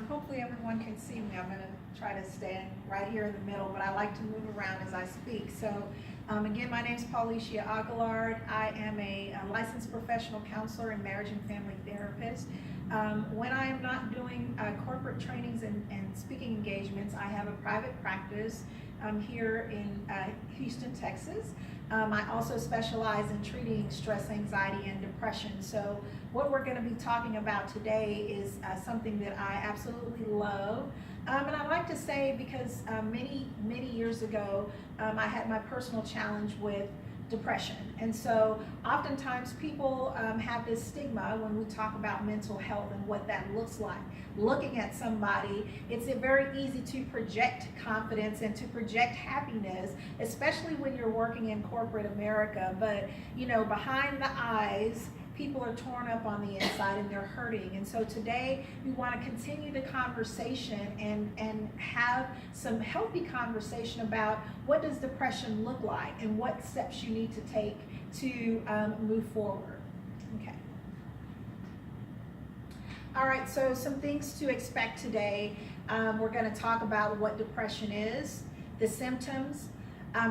Hopefully everyone can see me. I'm going to try to stand right here in the middle, but I like to move around as I speak. So again, my name is Paulicia Aguilard. I am a licensed professional counselor and marriage and family therapist. When I am not doing corporate trainings and speaking engagements, I have a private practice here in Houston, Texas. I also specialize in treating stress, anxiety, and depression. So what we're going to be talking about today is something that I absolutely love. And I like to say because many years ago, I had my personal challenge with depression. And so oftentimes people have this stigma when we talk about mental health and what that looks like. Looking at somebody, it's very easy to project confidence and to project happiness, especially when you're working in corporate America. But you know, behind the eyes, people are torn up on the inside and they're hurting. And so today we want to continue the conversation and have some healthy conversation about what does depression look like and what steps you need to take to move forward. Okay. All right, so some things to expect today. We're going to talk about what depression is, the symptoms,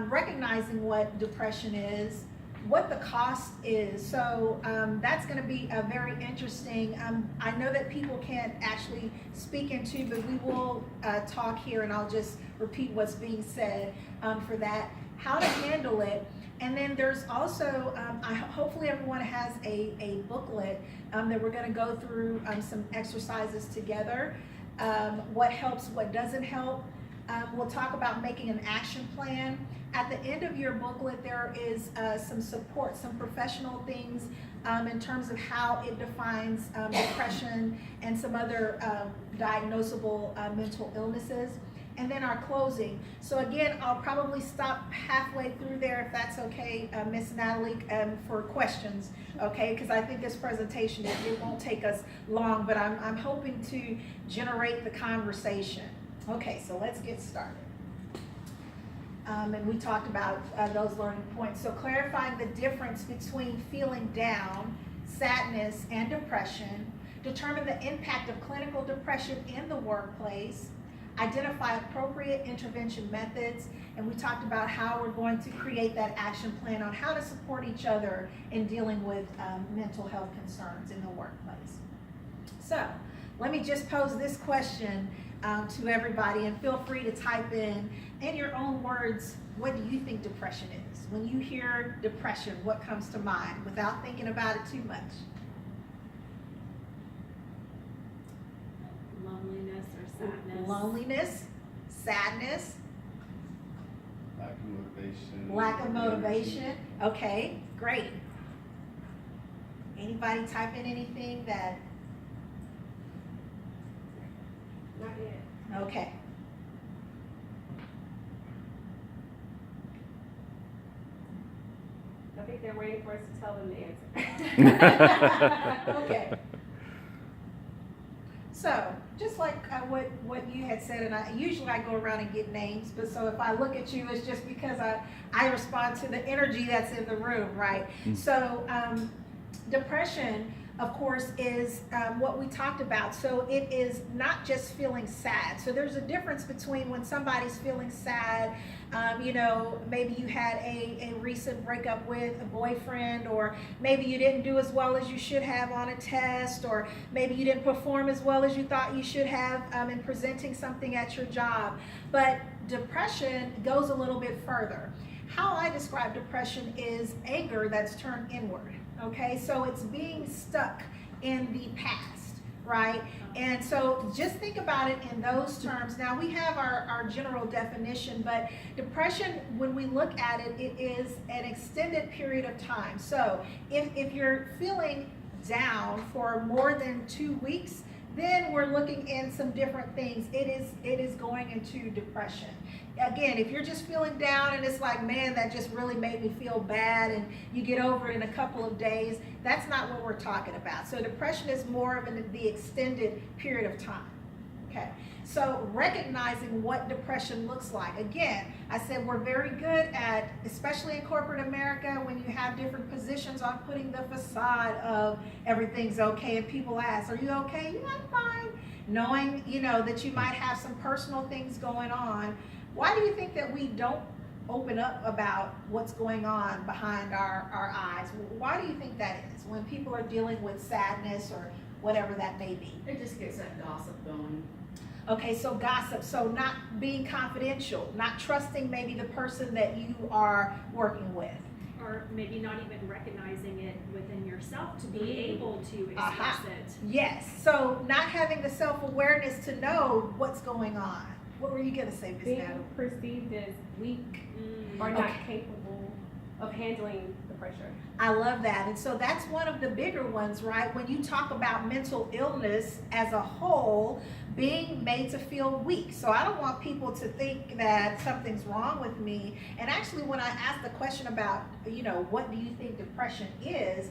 recognizing what depression is, what the cost is. So that's going to be a very interesting. I know that people can't actually speak into, but we will talk here, and I'll just repeat what's being said for that, how to handle it. And then there's also, hopefully everyone has a booklet that we're going to go through some exercises together, what helps, what doesn't help. We'll talk about making an action plan. At the end of your booklet, there is some support, some professional things in terms of how it defines depression and some other diagnosable mental illnesses. And then our closing. So again, I'll probably stop halfway through there if that's okay, Miss Natalie, for questions, okay? Because I think this presentation, it won't take us long, but I'm hoping to generate the conversation. Okay, so let's get started. And we talked about those learning points. So clarifying the difference between feeling down, sadness, and depression, determine the impact of clinical depression in the workplace, identify appropriate intervention methods, and we talked about how we're going to create that action plan on how to support each other in dealing with mental health concerns in the workplace. So let me just pose this question to everybody, and feel free to type in your own words, what do you think depression is? When you hear depression, what comes to mind without thinking about it too much? Loneliness or sadness. Loneliness, sadness. Lack of motivation. Lack of motivation. Okay, great. Anybody type in anything that? Not yet. Okay. I think they're waiting for us to tell them the answer. Okay. So, just like what you had said, and I go around and get names, but so if I look at you, it's just because I respond to the energy that's in the room, right? So, depression, of course, is what we talked about. So it is not just feeling sad. So there's a difference between when somebody's feeling sad, you know, maybe you had a recent breakup with a boyfriend, or maybe you didn't do as well as you should have on a test, or maybe you didn't perform as well as you thought you should have in presenting something at your job. But depression goes a little bit further. How I describe depression is anger that's turned inward. Okay, so it's being stuck in the past, right? And so just think about it in those terms. Now we have our general definition, but depression, when we look at it, it is an extended period of time. So if you're feeling down for more than 2 weeks, then we're looking in some different things. It is going into depression. Again, if you're just feeling down and it's like, man, that just really made me feel bad, and you get over it in a couple of days, that's not what we're talking about. So depression is more of the extended period of time. Okay, so recognizing what depression looks like. Again, I said we're very good at, especially in corporate America, when you have different positions, on putting the facade of everything's okay, and people ask, are you okay? Yeah, I'm fine. Knowing, that you might have some personal things going on. Why do you think that we don't open up about what's going on behind our eyes? Why do you think that is, when people are dealing with sadness or whatever that may be? It just gets that gossip going. Okay, so gossip, so not being confidential, not trusting maybe the person that you are working with. Or maybe not even recognizing it within yourself to be able to express it. Yes, so not having the self-awareness to know what's going on. What were you gonna say, Ms. Being Natalie? perceived as weak or not capable of handling the pressure. I love that. And so that's one of the bigger ones, right? When you talk about mental illness as a whole, being made to feel weak. So I don't want people to think that something's wrong with me. And actually, when I ask the question about, what do you think depression is,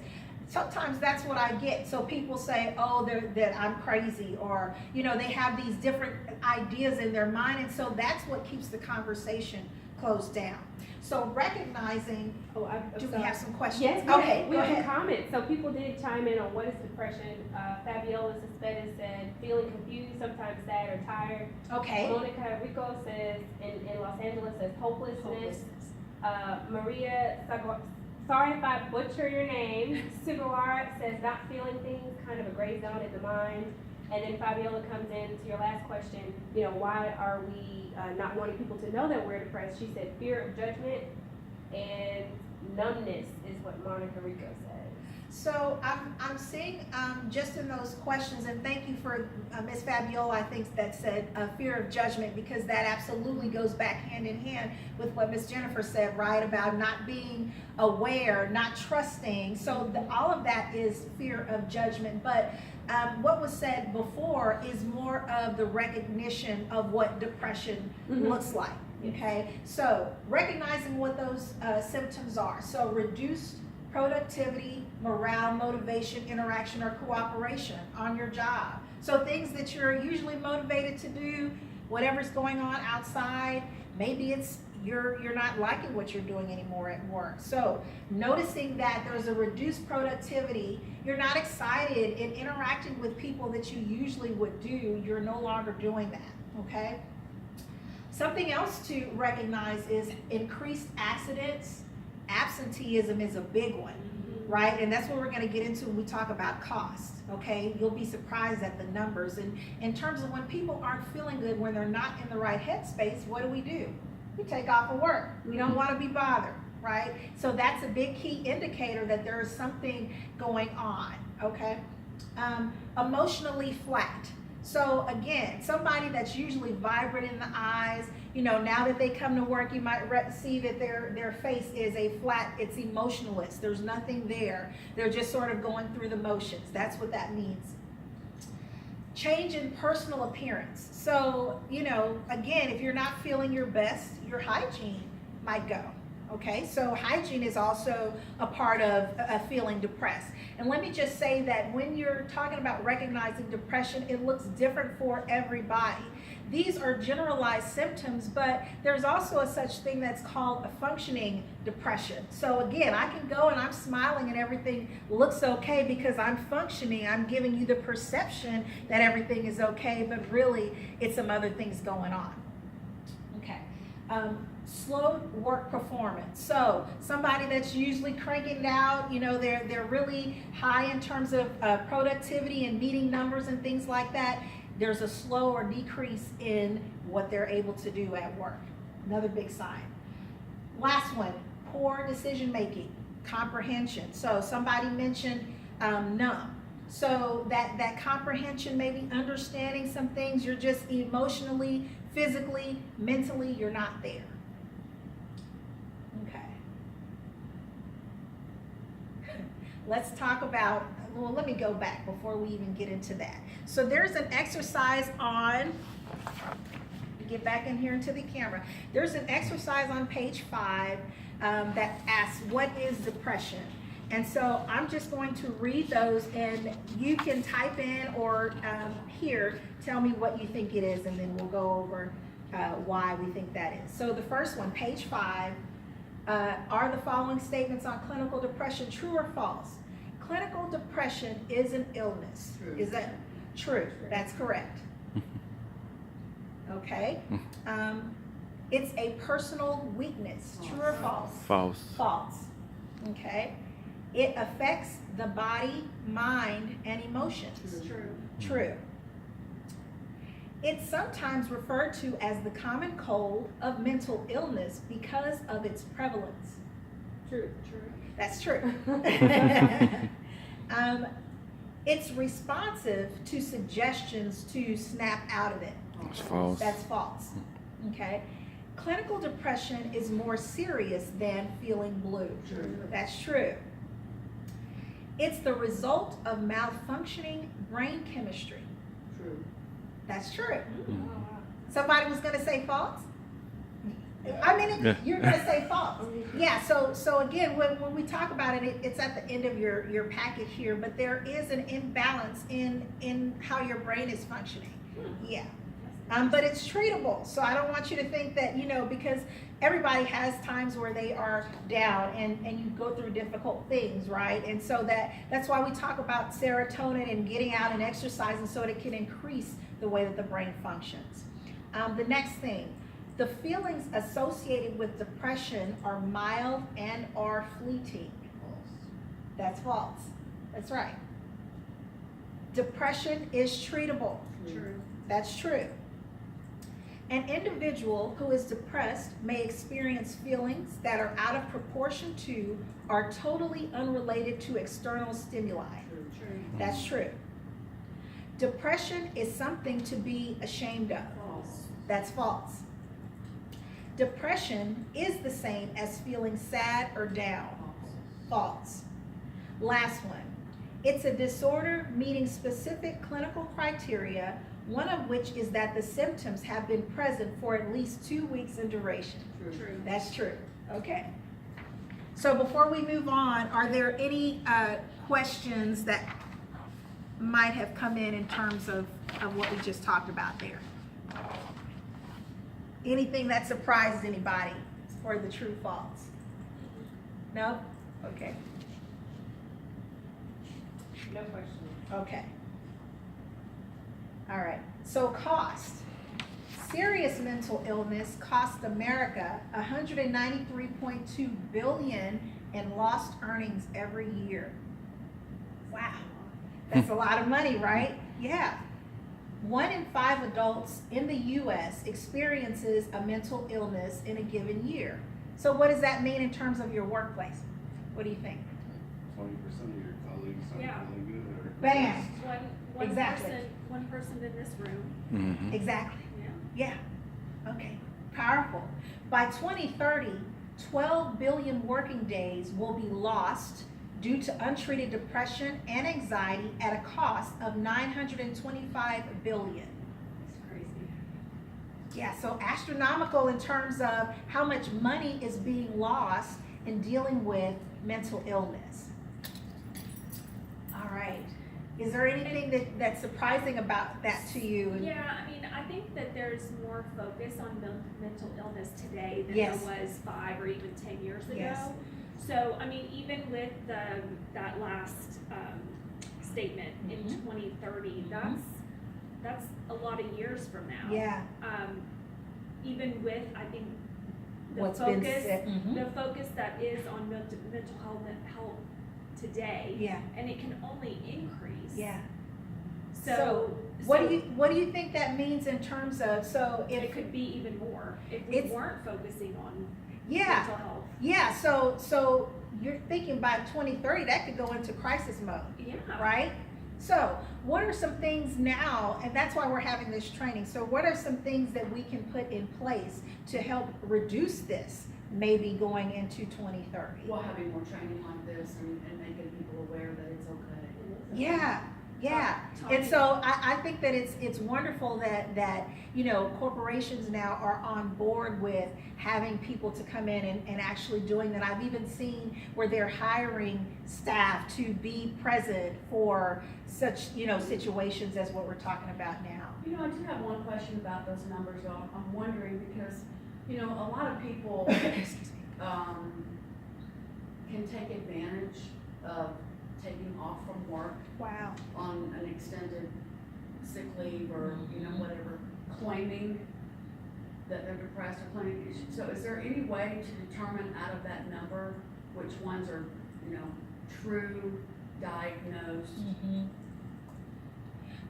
sometimes that's what I get. So people say, oh, that I'm crazy, or, they have these different ideas in their mind. And so that's what keeps the conversation closed down. So recognizing, do we have some questions? Yes, okay, we go have ahead. some comments. So people did chime in on what is depression. Fabiola Cespedes said, feeling confused, sometimes sad or tired. Okay. Monica Rico says, in Los Angeles, says hopelessness. Maria, sorry if I butcher your name, Sugawara says not feeling things, kind of a gray zone in the mind. And then Fabiola comes in to your last question, why are we not wanting people to know that we're depressed? She said fear of judgment and numbness is what Monica Rico says. So I'm seeing just in those questions, and thank you for Ms. Fabiola, I think that said fear of judgment, because that absolutely goes back hand in hand with what Ms. Jennifer said, right, about not being aware, not trusting. So all of that is fear of judgment. But what was said before is more of the recognition of what depression looks like. Okay, so recognizing what those symptoms are. So reduced productivity, morale, motivation, interaction, or cooperation on your job. So things that you're usually motivated to do, whatever's going on outside, maybe it's you're not liking what you're doing anymore at work. So noticing that there's a reduced productivity, you're not excited in interacting with people that you usually would do, you're no longer doing that, okay? Something else to recognize is increased accidents. Absenteeism is a big one, right? And that's what we're going to get into when we talk about cost, okay? You'll be surprised at the numbers. And in terms of when people aren't feeling good, when they're not in the right headspace, what do? We take off of work. We don't want to be bothered, right? So that's a big key indicator that there is something going on, okay? Emotionally flat. So again, somebody that's usually vibrant in the eyes, now that they come to work, you might see that their face is a flat, it's emotionless. There's nothing there. They're just sort of going through the motions. That's what that means. Change in personal appearance. So, again, if you're not feeling your best, your hygiene might go. Okay, so hygiene is also a part of feeling depressed. And let me just say that when you're talking about recognizing depression, it looks different for everybody. These are generalized symptoms, but there's also a such thing that's called a functioning depression. So again, I can go and I'm smiling and everything looks okay because I'm functioning. I'm giving you the perception that everything is okay, but really it's some other things going on. Okay. Slow work performance. So somebody that's usually cranking it out, they're really high in terms of productivity and meeting numbers and things like that. There's a slow or decrease in what they're able to do at work. Another big sign. Last one, poor decision making, comprehension. So somebody mentioned numb. So that comprehension, maybe understanding some things, you're just emotionally, physically, mentally, you're not there. Okay. Let's talk about, well, let me go back before we even get into that. So there's an exercise on, get back in here into the camera. There's an exercise on page 5 that asks, what is depression? And so I'm just going to read those, and you can type in or here, tell me what you think it is, and then we'll go over why we think that is. So the first one, page 5, are the following statements on clinical depression true or false? Clinical depression is an illness. True. Is that true? That's correct. Okay. It's a personal weakness. True or false? False. False. Okay. It affects the body, mind, and emotions. True. True. It's sometimes referred to as the common cold of mental illness because of its prevalence. True. That's true. It's responsive to suggestions to snap out of it. It's false. That's false. Okay. Clinical depression is more serious than feeling blue. True. That's true. It's the result of malfunctioning brain chemistry. True. That's true. Mm. Somebody was gonna say false? I mean, Yeah. you're gonna say false. Yeah, so again, when we talk about it, it's at the end of your packet here, but there is an imbalance in how your brain is functioning. Yeah. But it's treatable, so I don't want you to think that, because everybody has times where they are down and you go through difficult things, right? And so that's why we talk about serotonin and getting out and exercising so that it can increase the way that the brain functions. The next thing, the feelings associated with depression are mild and are fleeting. That's false. That's right. Depression is treatable. True. That's true. An individual who is depressed may experience feelings that are out of proportion to or totally unrelated to external stimuli. True. That's true. Depression is something to be ashamed of. False. That's false. Depression is the same as feeling sad or down. False. Last one. It's a disorder meeting specific clinical criteria, one of which is that the symptoms have been present for at least 2 weeks in duration. True. That's true. Okay. So before we move on, are there any questions that might have come in terms of what we just talked about there? Anything that surprises anybody or the true false? No? Okay. No question. Okay. All right. So cost. Serious mental illness cost America $193.2 billion in lost earnings every year. Wow. That's a lot of money, right? Yeah. 1 in 5 adults in the U.S. experiences a mental illness in a given year. So what does that mean in terms of your workplace? What do you think? 20% of your colleagues aren't Yeah. feeling good or. Bam. One Exactly. one person in this room. Mm-hmm. Exactly. Yeah. Yeah. Okay. Powerful. By 2030, 12 billion working days will be lost due to untreated depression and anxiety at a cost of $925 billion. It's crazy. Yeah, so astronomical in terms of how much money is being lost in dealing with mental illness. All right. Is there anything that's surprising about that to you? Yeah, I mean, I think that there's more focus on mental illness today than Yes. there was 5 or even 10 years ago. Yes. So, I mean, even with that last statement in Mhm. 2030, that's a lot of years from now. Yeah. Even with, I think, the What's been focus, said. Mhm. the focus that is on mental health today, Yeah. and it can only increase. Yeah. So, What do you think that means in terms of, so it if, could be even more if we It's- weren't focusing on yeah, mental health. yeah, so you're thinking by 2030, that could go into crisis mode, Yeah. right? So what are some things now, and that's why we're having this training, so what are some things that we can put in place to help reduce this, maybe going into 2030? Well, having more training like this and making people aware that it's okay. Yeah, Yeah, and so I think that it's wonderful that corporations now are on board with having people to come in and actually doing that. I've even seen where they're hiring staff to be present for such situations as what we're talking about now. I do have one question about those numbers, y'all. I'm wondering because, a lot of people, Excuse me. can take advantage of taking off from work Wow. on an extended sick leave or, whatever, claiming that they're depressed or claiming issues. So is there any way to determine out of that number which ones are, true diagnosed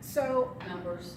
So numbers?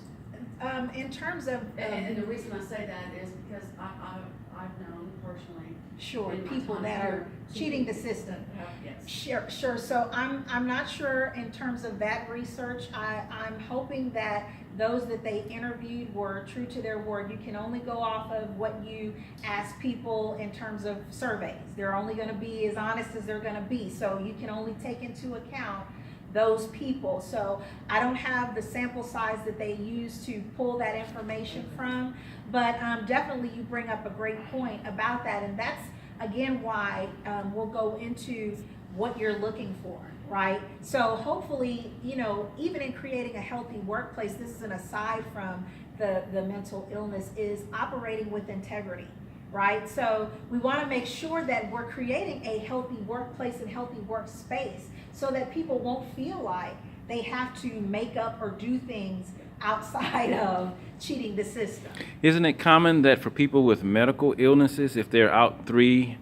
in terms of And the reason I say that is because I've known personally. sure, in my people time that are here, cheating the system. Yes. Sure. So I'm not sure in terms of that research. I'm hoping that those that they interviewed were true to their word. You can only go off of what you ask people in terms of surveys. They're only going to be as honest as they're going to be. So you can only take into account those people. So I don't have the sample size that they use to pull that information from, but definitely you bring up a great point about that, and that's again why we'll go into what you're looking for, right? So hopefully, even in creating a healthy workplace, this is an aside from the mental illness, is operating with integrity, right? So we want to make sure that we're creating a healthy workplace and healthy workspace so that people won't feel like they have to make up or do things outside of cheating the system. Isn't it common that for people with medical illnesses, if they're out three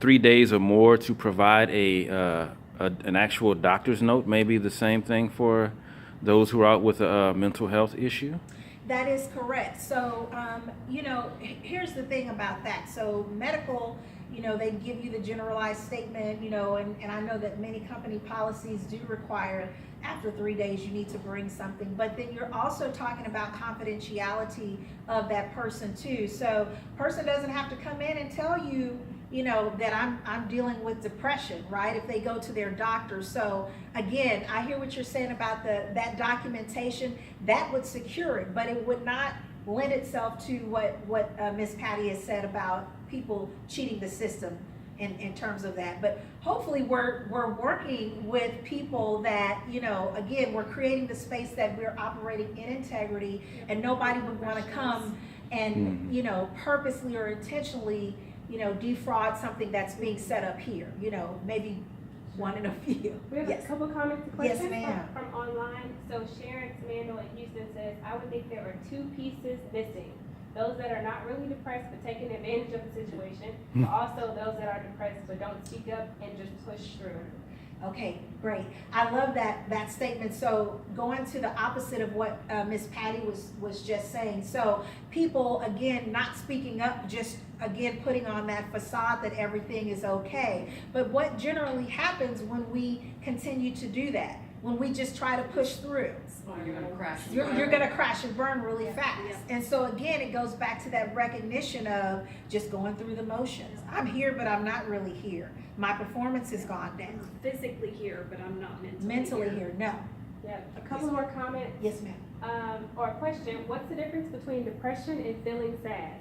days or more, to provide an actual doctor's note? Maybe the same thing for those who are out with a mental health issue? That is correct. So, here's the thing about that. So medical, they give you the generalized statement, and I know that many company policies do require after 3 days you need to bring something, but then you're also talking about confidentiality of that person too. So person doesn't have to come in and tell you, that I'm dealing with depression, right? If they go to their doctor. So again, I hear what you're saying about that documentation. That would secure it, but it would not lend itself to what Ms. Patty has said about people cheating the system in terms of that. But hopefully we're working with people that, again, we're creating the space that we're operating in integrity, and nobody would want to come and, purposely or intentionally, defraud something that's being set up here, maybe one in a few. We have Yes. a couple comments and Yes, questions ma'am. from online. So Sharon Samandel in Houston says, I would think there are two pieces missing. Those that are not really depressed but taking advantage of the situation, but also those that are depressed but don't speak up and just push through. Okay, great. I love that statement. So going to the opposite of what Ms. Patty was just saying. So people, again, not speaking up, just again putting on that facade that everything is okay. But what generally happens when we continue to do that? When we just try to push through? You're gonna crash. You're gonna crash and burn really fast. Yeah. And so again, it goes back to that recognition of just going through the motions. I'm here, but I'm not really here. My performance has gone down. I'm physically here, but I'm not Mentally here, no. Yeah, a couple more comments. Yes, ma'am. Or a question, what's the difference between depression and feeling sad?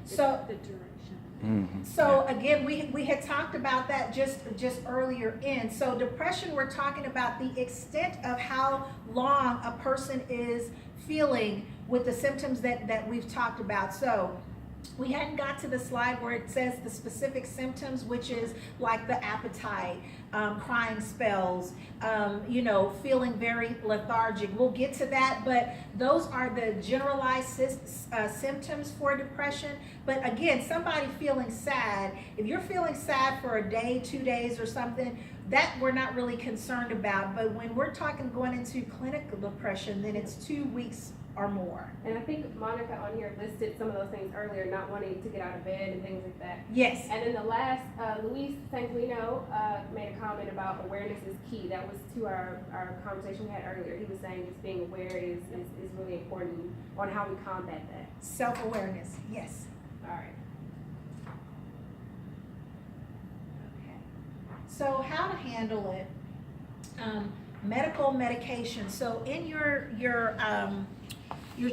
So The duration. So again, we had talked about that just earlier in. So depression, we're talking about the extent of how long a person is feeling with the symptoms that we've talked about. So we hadn't got to the slide where it says the specific symptoms, which is like the appetite, crying spells, feeling very lethargic. We'll get to that, but those are the generalized symptoms for depression. But again, somebody feeling sad, if you're feeling sad for a day, 2 days or something, that we're not really concerned about. But when we're talking going into clinical depression, then it's 2 weeks or more. And I think Monica on here listed some of those things earlier, not wanting to get out of bed and things like that. Yes. And then the last, Luis Sanguino made a comment about awareness is key. That was to our conversation we had earlier. He was saying just being aware is really important on how we combat that. Self-awareness, yes. All right. Okay. So how to handle it? medical medication. So in your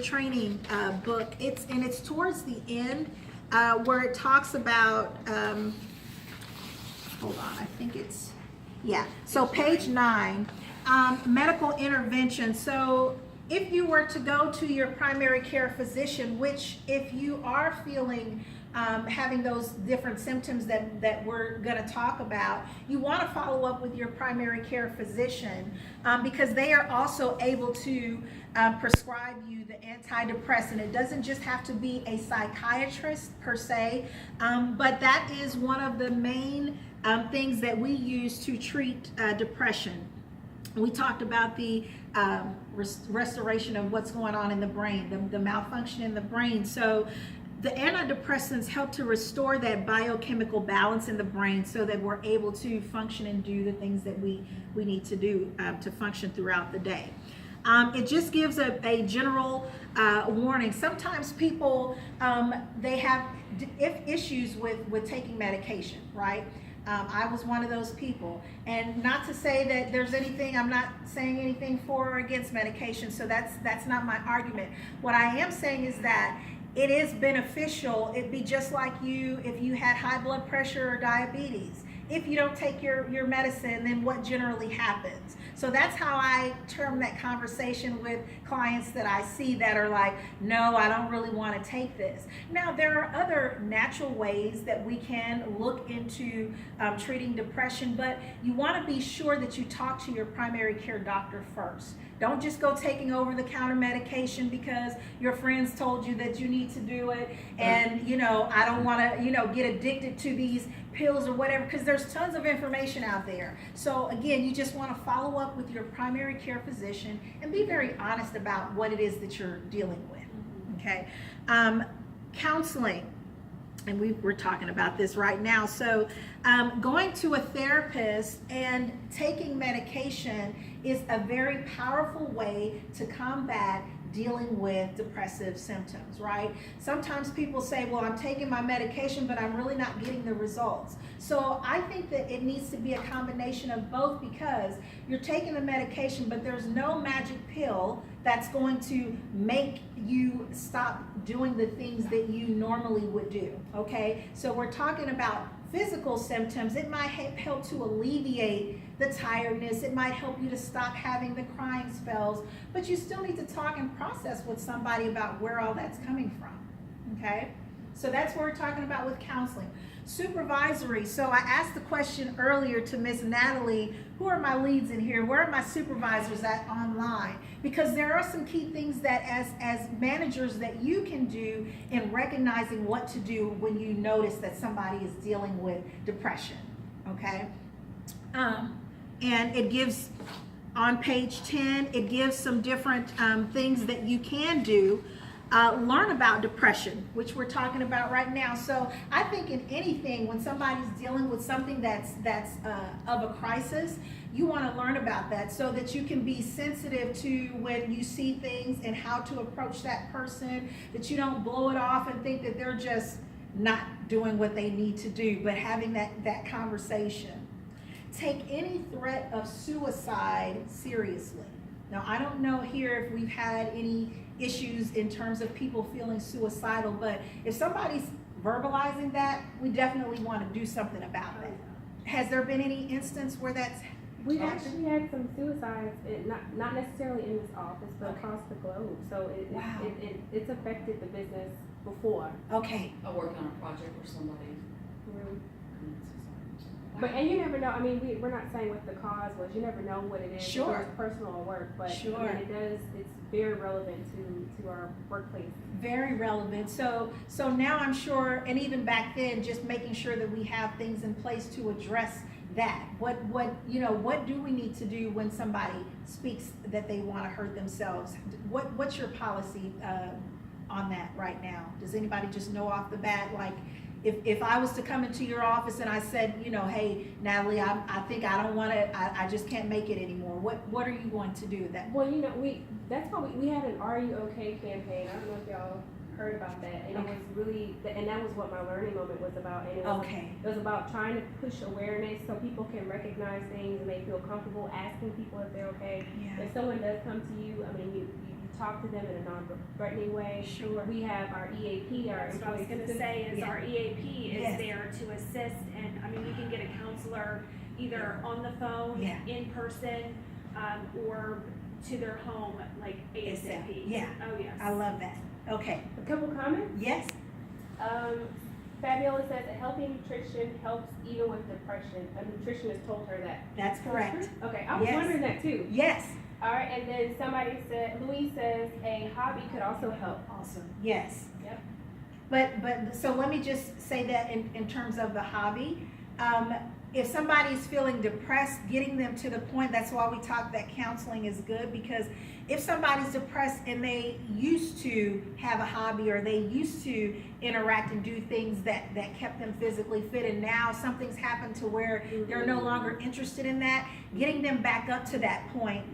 training book, it's towards the end where it talks about hold on, I think it's, yeah, so page 9, medical intervention. So if you were to go to your primary care physician, which if you are feeling having those different symptoms that we're going to talk about, you want to follow up with your primary care physician because they are also able to prescribe you the antidepressant. It doesn't just have to be a psychiatrist per se, but that is one of the main things that we use to treat depression. We talked about the restoration of what's going on in the brain, the malfunction in the brain. So the antidepressants help to restore that biochemical balance in the brain so that we're able to function and do the things that we need to do to function throughout the day. It just gives a general warning. Sometimes people, they have issues with taking medication, right? I was one of those people, and not to say that there's anything, I'm not saying anything for or against medication, so that's not my argument. What I am saying is that it is beneficial. It'd be just like if you had high blood pressure or diabetes. If you don't take your medicine, then what generally happens? So that's how I term that conversation with clients that I see that are like, no, I don't really want to take this. Now, there are other natural ways that we can look into treating depression, but you want to be sure that you talk to your primary care doctor first. Don't just go taking over-the-counter medication because your friends told you that you need to do it, and I don't want to get addicted to these pills or whatever, because there's tons of information out there. So again, you just want to follow up with your primary care physician and be very honest about what it is that you're dealing with. Okay, counseling. And we're talking about this right now. So going to a therapist and taking medication is a very powerful way to combat dealing with depressive symptoms, right? Sometimes people say, well, I'm taking my medication, but I'm really not getting the results. So I think that it needs to be a combination of both, because you're taking the medication, but there's no magic pill that's going to make you stop doing the things that you normally would do, okay? So we're talking about physical symptoms. It might help to alleviate the tiredness. It might help you to stop having the crying spells, but you still need to talk and process with somebody about where all that's coming from, okay? So that's what we're talking about with counseling. Supervisory. So I asked the question earlier to Miss Natalie, who are my leads in here? Where are my supervisors at online? Because there are some key things that as managers that you can do in recognizing what to do when you notice that somebody is dealing with depression, okay? And it gives, on page 10, it gives some different things that you can do. Learn about depression, which we're talking about right now. So I think in anything, when somebody's dealing with something that's of a crisis, you want to learn about that so that you can be sensitive to when you see things and how to approach that person, that you don't blow it off and think that they're just not doing what they need to do, but having that conversation. Take any threat of suicide seriously. Now, I don't know here if we've had any issues in terms of people feeling suicidal, but if somebody's verbalizing that, we definitely want to do something about that. Has there been any instance where that's We've actually had some suicides, not necessarily in this office, but across the globe. So it's affected the business before. okay? I worked on a project where somebody. But and you never know. I mean, we're not saying what the cause was. You never know what it is. Sure. Whether it's personal or work, but Sure. I mean, it does. It's very relevant to our workplace. Very relevant. So now I'm sure, and even back then, just making sure that we have things in place to address that. What do we need to do when somebody speaks that they want to hurt themselves? What's your policy on that right now? Does anybody just know off the bat, like, if I was to come into your office and I said, hey, Natalie, I think I don't want to, I just can't make it anymore. What are you going to do with that? Well, that's why we had an Are You Okay campaign. I don't know if y'all heard about that, and it was really, and that was what my learning moment was about, and it was, Okay. it was about trying to push awareness so people can recognize things and they feel comfortable asking people if they're okay. Yeah. If someone does come to you, I mean, you talk to them in a non-threatening way. Sure. We have our EAP, our That's what I was employee gonna assistance. say, is Yeah. our EAP is Yes. there to assist, and, I mean, we can get a counselor either on the phone, Yeah. in person, or to their home, like ASAP. Yeah. Oh, yes. I love that. Okay. A couple comments. Yes. Fabiola says that healthy nutrition helps even with depression. A nutritionist told her that. That's correct. Okay, I was Yes. wondering that too. Yes. All right, and then somebody said, Louise says a hobby could also help. Awesome. Yes. Yep. But, so let me just say that in terms of the hobby, if somebody's feeling depressed, getting them to the point, that's why we talk that counseling is good, because if somebody's depressed and they used to have a hobby or they used to interact and do things that kept them physically fit, and now something's happened to where they're no longer interested in that, getting them back up to that point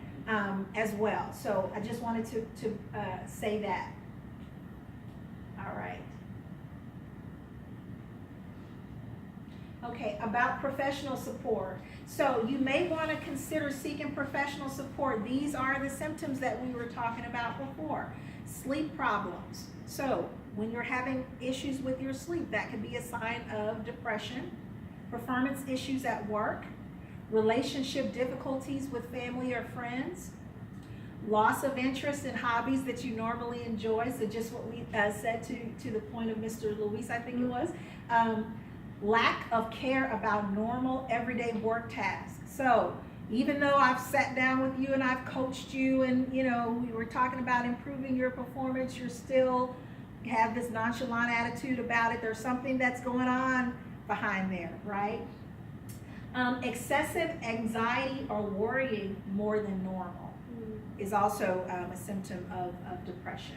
as well. So I just wanted to say that. All right. Okay, about professional support. So you may want to consider seeking professional support. These are the symptoms that we were talking about before. Sleep problems. So when you're having issues with your sleep, that could be a sign of depression. Performance issues at work. Relationship difficulties with family or friends. Loss of interest in hobbies that you normally enjoy. So just what we said to the point of Mr. Luis, I think it was. Lack of care about normal everyday work tasks. So even though I've sat down with you and I've coached you and, you know, we were talking about improving your performance, you're still have this nonchalant attitude about it. There's something that's going on behind there, right? Excessive anxiety or worrying more than normal is also a symptom of depression.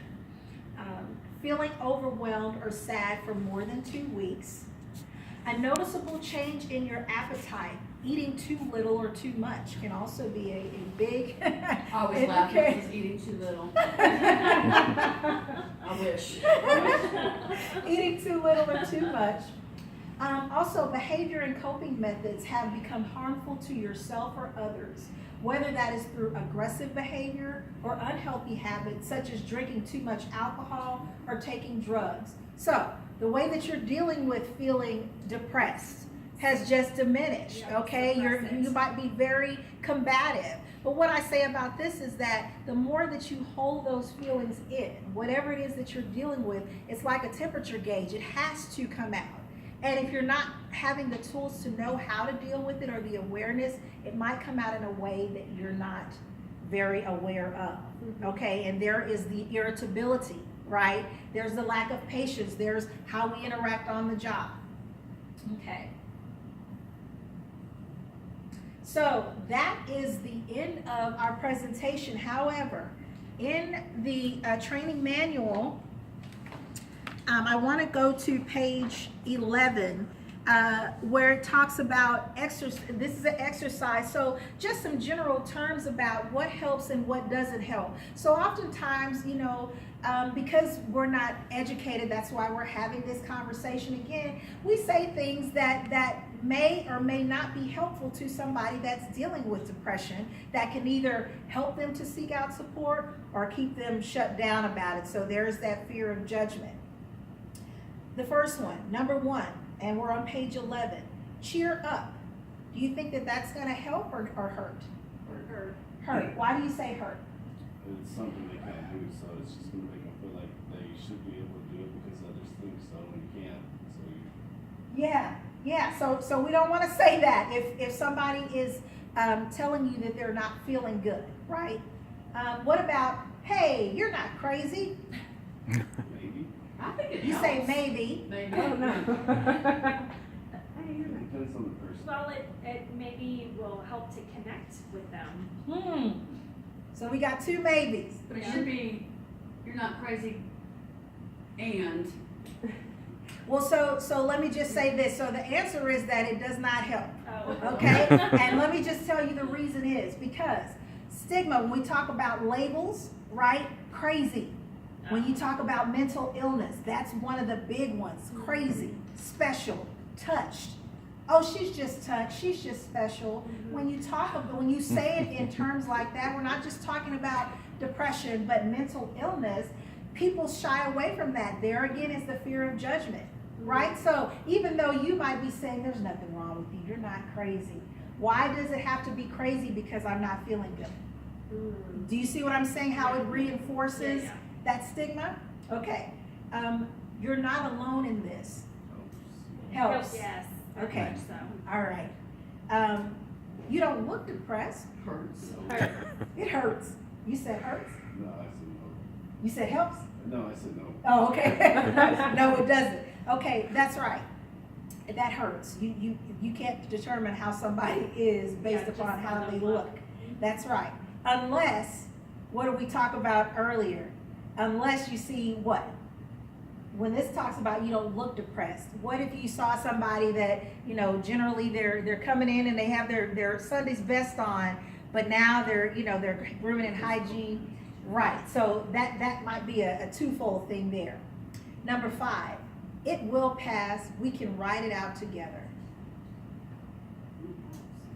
Feeling overwhelmed or sad for more than 2 weeks. A noticeable change in your appetite. Eating too little or too much can also be a big I always laugh when indicator. he's eating too little. I wish. Eating too little or too much. Also, behavior and coping methods have become harmful to yourself or others, whether that is through aggressive behavior or unhealthy habits such as drinking too much alcohol or taking drugs. So, the way that you're dealing with feeling depressed has just diminished, okay? You might be very combative. But what I say about this is that the more that you hold those feelings in, whatever it is that you're dealing with, it's like a temperature gauge. It has to come out. And if you're not having the tools to know how to deal with it or the awareness, it might come out in a way that you're not very aware of, okay? And there is the irritability, right? There's the lack of patience. There's how we interact on the job, okay? So that is the end of our presentation. However, in the training manual, I want to go to page 11 where it talks about exercise. This is an exercise, so just some general terms about what helps and what doesn't help. So oftentimes, you know, because we're not educated, that's why we're having this conversation again, we say things that may or may not be helpful to somebody that's dealing with depression, that can either help them to seek out support or keep them shut down about it. So there's that fear of judgment. The first one, number 1, and we're on page 11, cheer up. Do you think that that's going to help or hurt? Hurt. Why do you say hurt? It's something they can't do, so it's just gonna make them feel like they should be able to do it because others think so and you can't. So Yeah. So we don't want to say that if somebody is telling you that they're not feeling good, right? What about, hey, you're not crazy? maybe. I think it You helps. say maybe. Maybe. Oh, no. Depends on the person. Well, it maybe will help to connect with them. So we got 2 maybes. But it should be, you're not crazy and. Well, so let me just say this. So the answer is that it does not help. Oh. Okay? And let me just tell you the reason is because stigma, when we talk about labels, right? Crazy. When you talk about mental illness, that's one of the big ones. Crazy, special, touched. Oh, she's just touched, she's just special. When you when you say it in terms like that, we're not just talking about depression, but mental illness. People shy away from that. There again is the fear of judgment, right? So even though you might be saying there's nothing wrong with you, you're not crazy. Why does it have to be crazy because I'm not feeling good? Do you see what I'm saying? How it reinforces that stigma? Okay. You're not alone in this. Helps. Yes. Okay. very much so. All right. You don't look depressed. Hurts. It hurts. You said hurts? No, I said no. You said helps? No, I said no. Oh, okay. No, it doesn't. Okay, that's right. That hurts. You can't determine how somebody is based Yeah, upon just how by they the look. look. That's right. Unless, what did we talk about earlier? Unless you see what? When this talks about you don't look depressed, what if you saw somebody that, you know, generally they're coming in and they have their Sunday's best on, but now they're grooming and hygiene. Right, so that might be a twofold thing there. Number 5, it will pass. We can write it out together.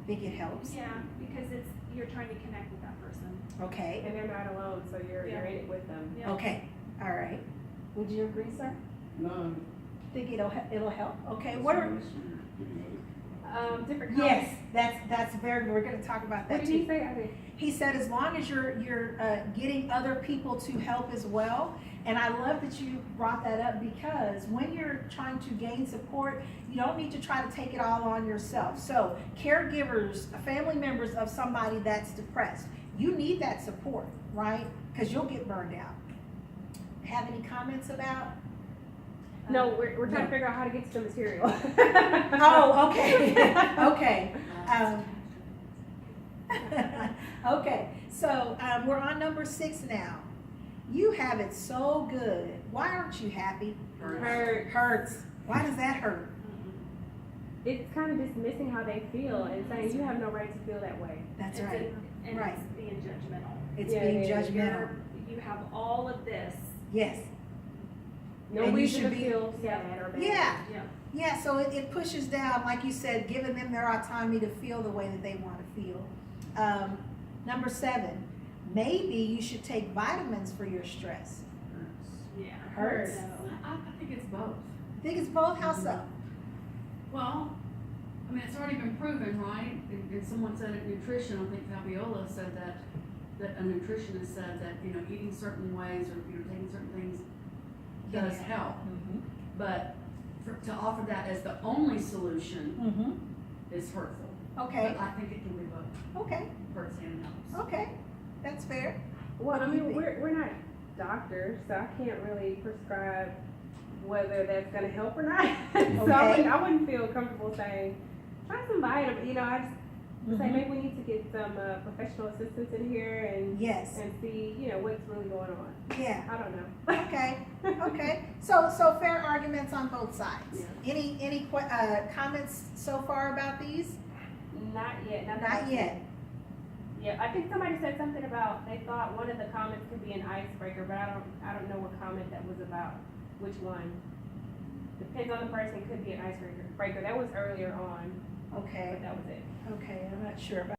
Think it helps? Yeah, because you're trying to connect with that person. Okay, And they're not alone, so you're in it with them. Yeah. okay, all right. Would you agree, sir? No. Think it'll help? Okay, that's what are, unless you're giving other people. Different yes, comments. that's very, we're gonna talk about that What too. did he say? Okay. He said as long as you're getting other people to help as well. And I love that you brought that up, because when you're trying to gain support, you don't need to try to take it all on yourself. So caregivers, family members of somebody that's depressed, you need that support, right? Because you'll get burned out. Have any comments about? No, we're trying no. to figure out how to get to the material. Oh, okay, okay. Okay, so we're on number 6 now. You have it so good. Why aren't you happy? Hurts. Why does that hurt? It's kind of dismissing how they feel and saying you have no right to feel that way. That's It's right. And Right. it's being judgmental. It's Yeah, being yeah, judgmental. You have all of this. Yes. No And you reason should to be- feel sad or bad. Yeah. Yeah. Yeah, so it pushes down, like you said, giving them their autonomy to feel the way that they want to feel. Number 7, maybe you should take vitamins for your stress. Yeah. Hurts. So, I think it's both. Think it's both? How so? Well, I mean, it's already been proven, right? And someone said it, nutrition, I think Fabiola said that a nutritionist said that, eating certain ways or, taking certain things does help. Mm-hmm. But to offer that as the only solution Mm-hmm. is hurtful. Okay, But I think it can be both, okay, hurts and helps. okay. That's fair. Well, What I do you mean, think? we're not doctors, so I can't really prescribe whether that's gonna help or not. So Okay. I wouldn't feel comfortable saying, try some vitamins, I just say Mhm. maybe we need to get some professional assistance in here and Yes, see, what's really going on. yeah, I don't know. okay, okay. So fair arguments on both sides. Yeah. Any comments so far about these? Not yet. Not yet. Yeah, I think somebody said something about, they thought one of the comments could be an icebreaker, but I don't know what comment that was about, which one. Depends on the person, could be an icebreaker. That was earlier on, Okay, but that was it. okay, I'm not sure about